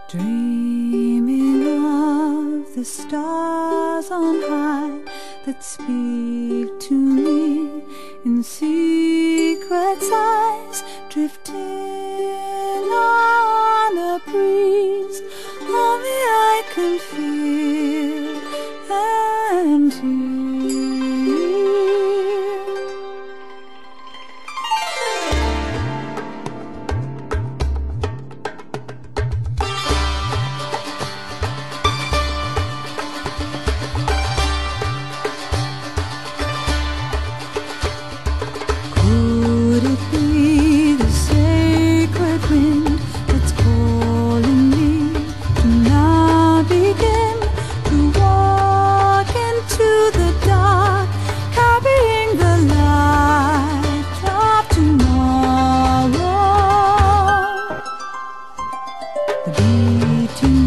Dreaming of the stars on high that speak to me in secret sighs, drifting on a breeze. Only I can feel and hear. Could it be the sacred wind that's calling me to now begin to walk into the dark, carrying the light of tomorrow? The beating